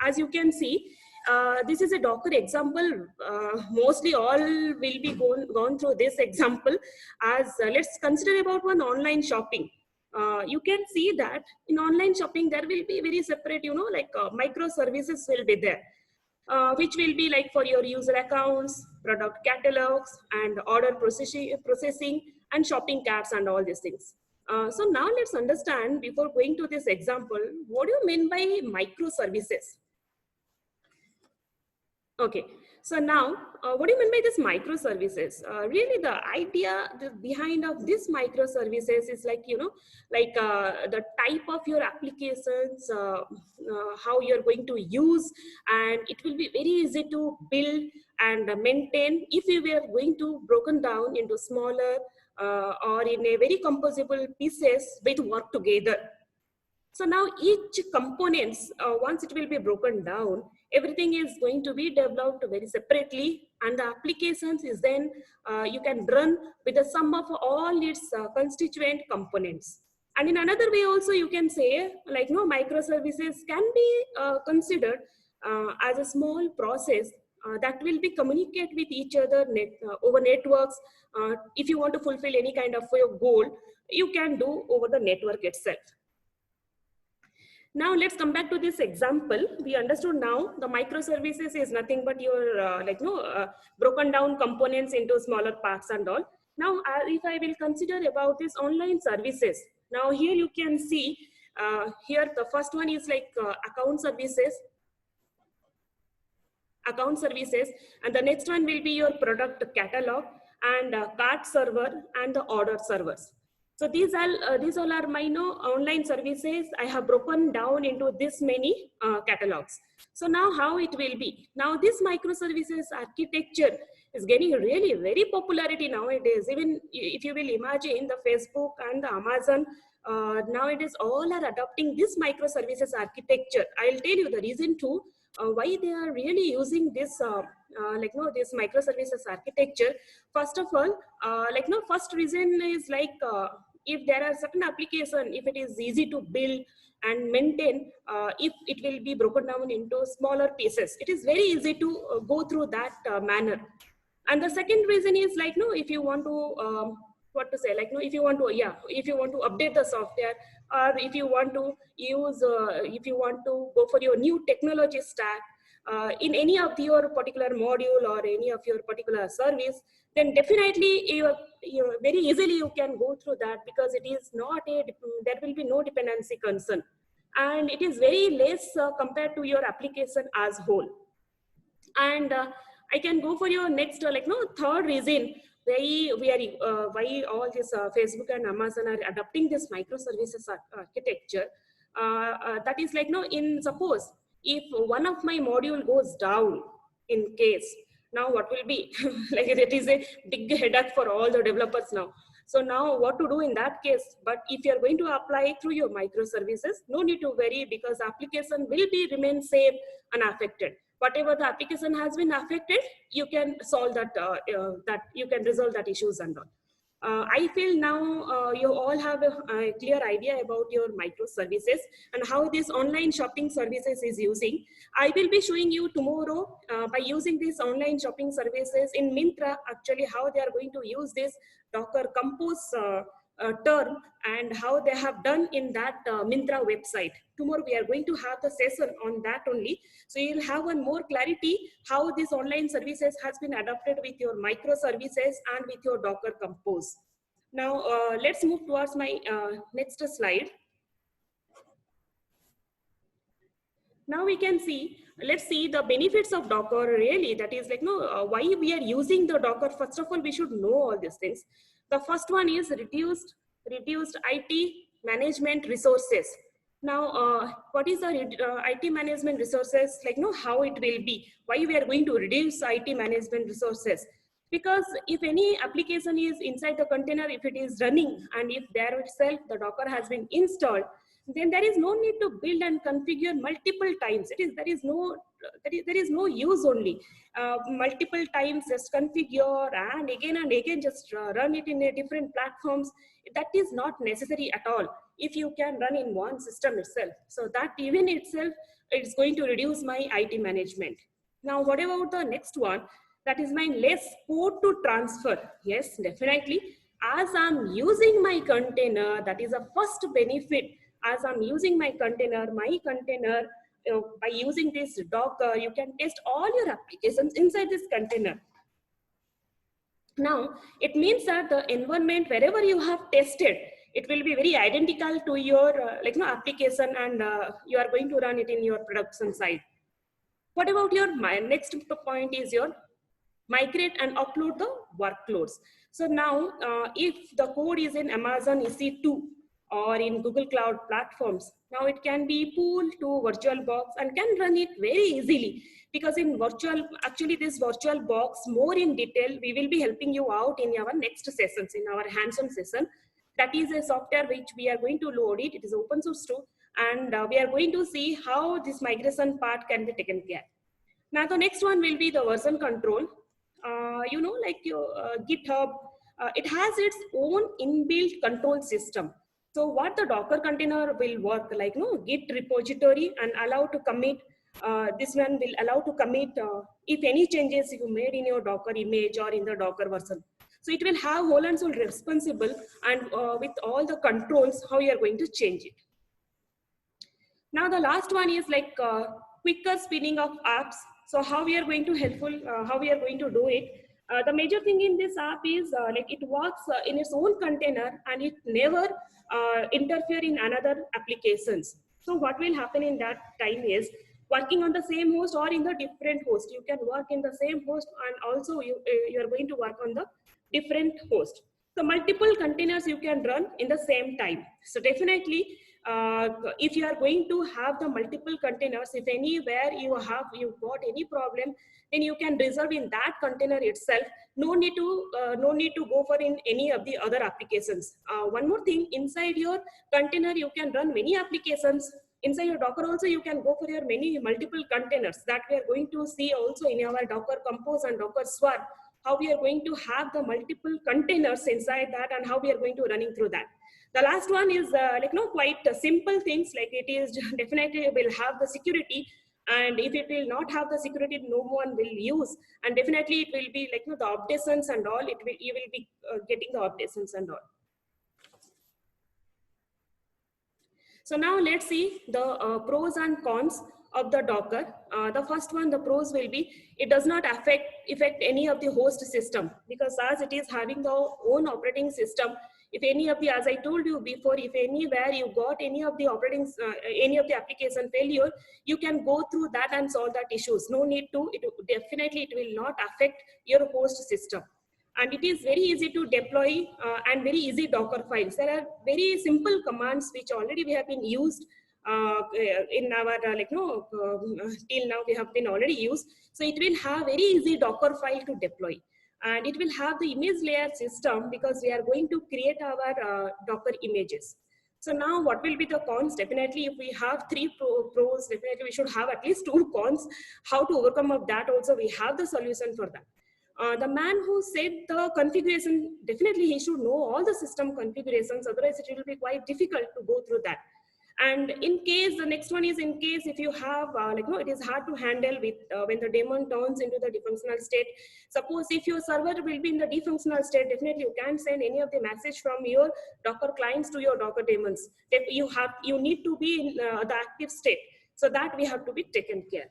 as you can see, this is a Docker example. Mostly all will be gone through this example. As let's consider about one online shopping. You can see that in online shopping there will be very separate, like microservices will be there, which will be like for your user accounts, product catalogs, and order processing and shopping carts and all these things. So now let's understand, before going to this example, what do you mean by microservices? Okay, so now what do you mean by this microservices? Really the idea behind of this microservices is like, the type of your applications, how you're going to use, and it will be very easy to build and maintain if you were going to broken down into smaller or in a very composable pieces with work together. So now each components, once it will be broken down, everything is going to be developed very separately, and the applications is then you can run with the sum of all its constituent components. And in another way also you can say, like, microservices can be considered as a small process that will be communicate with each other over networks. If you want to fulfill any kind of your goal, you can do over the network itself. Now let's come back to this example. We understood now the microservices is nothing but your broken down components into smaller parts and all. Now if I will consider about this online services, now here you can see here the first one is like account services, and the next one will be your product catalog and cart server and the order servers. So these all are my online services. I have broken down into this many catalogs. So now how it will be? Now this microservices architecture is getting really very popularity nowadays. Even if you will imagine the Facebook and the Amazon, nowadays all are adopting this microservices architecture. I'll tell you the reason too. Why they are really using this this microservices architecture. First of all, first reason is like if there are certain application, if it is easy to build and maintain, if it will be broken down into smaller pieces, it is very easy to go through that manner. And the second reason is like, if you want to if you want to update the software, or if you want to use if you want to go for your new technology stack in any of your particular module or any of your particular service, then definitely you very easily you can go through that, because it is not there will be no dependency concern, and it is very less compared to your application as whole. And I can go for your next third reason why all this Facebook and Amazon are adopting this microservices architecture. That is like, in suppose if one of my module goes down in case, now what will be? Like, it is a big headache for all the developers now. So now what to do in that case? But if you're going to apply through your microservices, no need to worry, because application will be remain safe, unaffected. Whatever the application has been affected, you can solve that, that you can resolve that issues and all. I feel now you all have a clear idea about your microservices and how this online shopping services is using. I will be showing you tomorrow by using these online shopping services in Myntra, actually how they are going to use this Docker Compose term and how they have done in that Myntra website. Tomorrow we are going to have the session on that only. So you'll have one more clarity how this online services has been adopted with your microservices and with your Docker Compose. Now let's move towards my next slide. Now we can see, let's see the benefits of Docker really. That is like, why we are using the Docker. First of all, we should know all these things. The first one is reduced IT management resources. Now, what is the IT management resources? Like, how it will be? Why we are going to reduce IT management resources? Because if any application is inside the container, if it is running, and if there itself the Docker has been installed, then there is no need to build and configure multiple times. There is no use only. Multiple times just configure and again just run it in a different platforms. That is not necessary at all. if you can run in one system itself. So that even itself, it's going to reduce my IT management. Now, what about the next one? That is my less code to transfer. Yes, definitely. As I'm using my container, that is a first benefit. As I'm using my container, by using this Docker, you can test all your applications inside this container. Now, it means that the environment, wherever you have tested, it will be very identical to your application, and you are going to run it in your production side. What about your next point is your migrate and upload the workloads. So now, if the code is in Amazon EC2 or in Google Cloud platforms, now it can be pulled to VirtualBox and can run it very easily. Because in actually this VirtualBox, more in detail, we will be helping you out in our next sessions, in our hands-on session. That is a software which we are going to load it. It is open source too. And we are going to see how this migration part can be taken care. Now, the next one will be the version control. Like your GitHub, it has its own inbuilt control system. So what the Docker container will work like, Git repository and allow to commit. This one will allow to commit if any changes you made in your Docker image or in the Docker version. So it will have whole and sole responsible, and with all the controls, how you are going to change it. Now the last one is like quicker spinning of apps. So how we are going to how we are going to do it. The major thing in this app is like it works in its own container, and it never interfere in another applications. So what will happen in that time is working on the same host or in the different host. You can work in the same host, and also you are going to work on the different host. So multiple containers you can run in the same time. So definitely, if you are going to have the multiple containers, if anywhere you got any problem, then you can reserve in that container itself. No need to go for in any of the other applications. One more thing, inside your container you can run many applications. Inside your Docker also you can go for your multiple containers that we are going to see also in our Docker Compose and Docker Swarm, how we are going to have the multiple containers inside that and how we are going to running through that. The last one is quite simple things, like it is definitely will have the security, and if it will not have the security, no one will use, and definitely it will be like the updations and all, you will be getting the updations and all. So now let's see the pros and cons of the Docker. The first one, the pros will be, it does not affect any of the host system, because as it is having the own operating system, if any of the, as I told you before, if anywhere you got any of the any of the application failure, you can go through that and solve that issues. No need to, definitely it will not affect your host system. And it is very easy to deploy and very easy Docker files. There are very simple commands which already we have been used in our till now we have been already used. So it will have very easy Docker file to deploy, and it will have the image layer system, because we are going to create our Docker images. So now what will be the cons? Definitely if we have three pros, definitely we should have at least 2 cons. How to overcome of that also, we have the solution for that. The man who said the configuration, definitely he should know all the system configurations, otherwise it will be quite difficult to go through that. And in case, the next one is in case if you have, it is hard to handle with when the daemon turns into the defunctional state. Suppose if your server will be in the defunctional state, definitely you can't send any of the message from your Docker clients to your Docker daemons. You need to be in the active state. So that we have to be taken care.